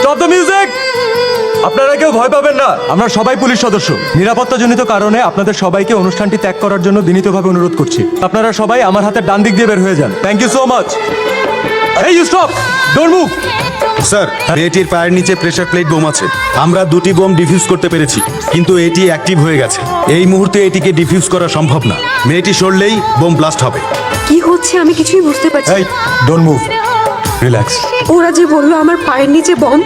Stop the music. আপনারা কেউ ভয় পাবেন না, আমরা সবাই পুলিশ সদস্য। নিরাপত্তাজনিত কারণে আপনাদের সবাইকে অনুষ্ঠানটি ত্যাগ করার জন্য বিনীতভাবে অনুরোধ করছি। আপনারা সবাই আমার হাতের ডান দিক দিয়ে বের হয়ে যান। Thank you so much. এই you stop, don't move. Sir, মেয়েটির পায়ের নিচে প্রেসার প্লেট বোম আছে। আমরা 2টি বোম ডিফিউজ করতে পেরেছি, কিন্তু এটি অ্যাক্টিভ হয়ে গেছে। এই মুহূর্তে এটিকে ডিফিউজ করা সম্ভব না। মেয়েটি সরলেই বোম ব্লাস্ট হবে। কি হচ্ছে আমি কিছুই বুঝতে পারছি এই ডোন্ট মুভ, রিল্যাক্স। ওরা যে বললো আমার পায়ের নিচে বম।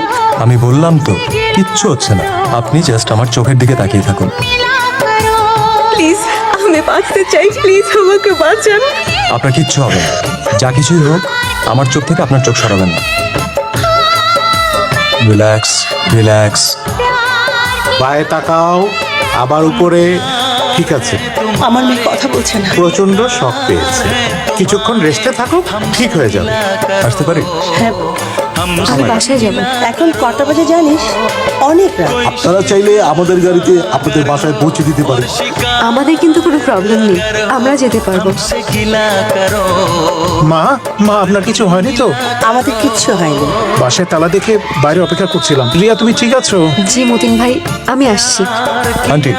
আমি বললাম তো কিচ্ছু হচ্ছে না, আপনি জাস্ট আমার চোখের দিকে তাকিয়ে থাকুন। প্লিজ আমি বাঁচতে চাই, প্লিজ আমাকে বাঁচান। আপনার কিচ্ছু হবে না, যা কিছুই হোক আমার চোখ থেকে আপনার চোখ সরাবেন না। Relax relax. পায়ে তাকাও, আবার উপরে। ঠিক আছে, আমার মেয়ে কথা বলছে না। প্রচন্ড শক পেয়েছে, কিছুক্ষণ রেস্টে থাকো, ঠিক হয়ে যাবে। আসতে পারি? হ্যাঁ, আমি বাসায় যাব। এখন কটা বাজে জানিস? অনেক রাত। আপনারা চাইলে আমাদের গাড়িতে আপনাদের বাসায় পৌঁছে দিতে পারে। আমাদের কিন্তু কোনো প্রবলেম নেই, আমরা যেতে পারবো। মা, মা আপনার কিছু হয়নি তো? আমাদের কিচ্ছু হয়নি। বাসায় তালা দেখে বাইরে অপেক্ষা করছিলাম। রিয়া, তুমি ঠিক আছো? জি মতিন ভাই, আমি আসছি। আন্টি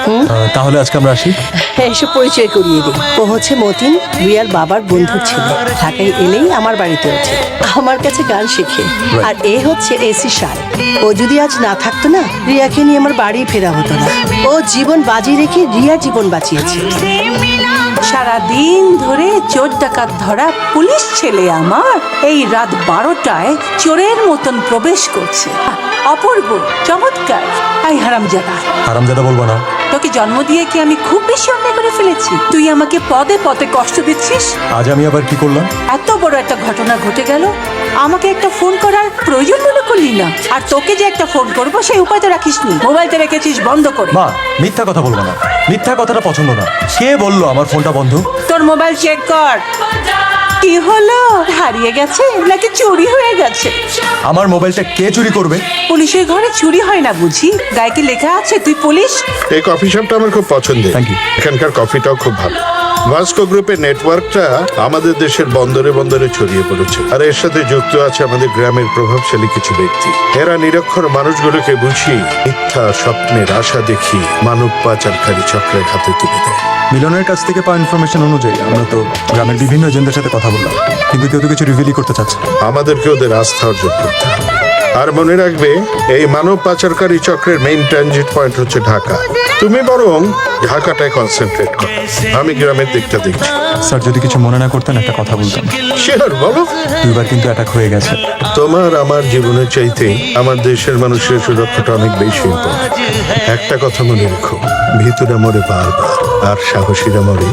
তাহলে আজকে আমরা আসি। হ্যাঁ, এসে পরিচয় করিয়ে দিই। ও হচ্ছে মতিন, রিয়ার বাবার বন্ধুর ছেলে। ঢাকায় এলেই আমার বাড়িতে ওঠে, আমার কাছে গান শেখে। আর এ হচ্ছে এসি সার। ও যদি আজ না থাকতো না, রিয়াকে নিয়ে আমার বাড়ি ফেরা হতো না। ও জীবন বাজি রেখে রিয়ার জীবন বাঁচিয়েছে। সারাদিন ধরে চোর ডাকাত ধরা পুলিশ ছেলে আমার এই রাত 12টায় চোরের মতন প্রবেশ করছে। অপূর্ব, চমৎকার। আই হারামজাদা, হারামজাদা বলবো না। তোকে জন্ম দিয়ে কি আমি খুব বেশি অন্যায় করে ফেলেছি? তুই আমাকে পদে পদে কষ্ট দিচ্ছিস। আজ আমি আবার কি করলাম? এত বড় একটা ঘটনা ঘটে গেল, আমাকে একটা ফোন করার প্রয়োজন মনে করলি না। আর তোকে যে একটা ফোন করবো সেই উপায় তো রাখিসনি, মোবাইলটা রেখেছিস বন্ধ করে। মা, মিথ্যা কথা বলবো না, মিথ্যা কথাটা পছন্দ না। কে বললো আমার ফোনটা বন্ধ? তোর মোবাইল চেক কর। কি হলো, হারিয়ে গেছে নাকি চুরি হয়ে গেছে? আমার মোবাইলটা কে চুরি করবে? পুলিশের ঘরে চুরি হয় না বুঝি? গায়ে কি লেখা আছে তুই পুলিশ? এই কফি শপটা আমার খুব পছন্দের। Thank you. এখানকার কফিটাও খুব ভালো। ভাস্কো গ্রুপের নেটওয়ার্কটা আমাদের দেশের বন্দরে বন্দরে ছড়িয়ে পড়েছে, আর এর সাথে যুক্ত আছে আমাদের গ্রামের প্রভাবশালী কিছু ব্যক্তি। এরা নিরক্ষর মানুষগুলোকে বুঝিয়ে মিথ্যা স্বপ্নের আশা দেখিয়ে মানব পাচারকারী চক্রের হাতে তুলে দেয়। মিলনের কাছ থেকে পাওয়া ইনফরমেশন অনুযায়ী আমরা তো গ্রামের বিভিন্ন এজেন্টদের সাথে কথা বললাম, কিন্তু কেউ তো কিছু রিভিলই করতে চাচ্ছে না। আমাদেরকে ওদের আস্থা অর্জন করতে হবে। আর মনে রাখবে, এই মানব পাচারকারী চক্রের মেইন ট্রানজিট পয়েন্ট হচ্ছে ঢাকা। তুমি বরং ঢাকাটায় কনসেন্ট্রেট করো, আমি গ্রামের দিকটা দেখছি। স্যার, যদি কিছু মনে না করতেন একটা কথা বলতাম। শিওর, বলো। 2বার কিন্তু অ্যাটাক হয়ে গেছে। তোমার আমার জীবনের চাইতে আমার দেশের মানুষের সুরক্ষাটা অনেক বেশি ইম্পর্টেন্ট। একটা কথা মনে রেখো, ভিতরে মরে বারবার, আর সাহসীরা মরে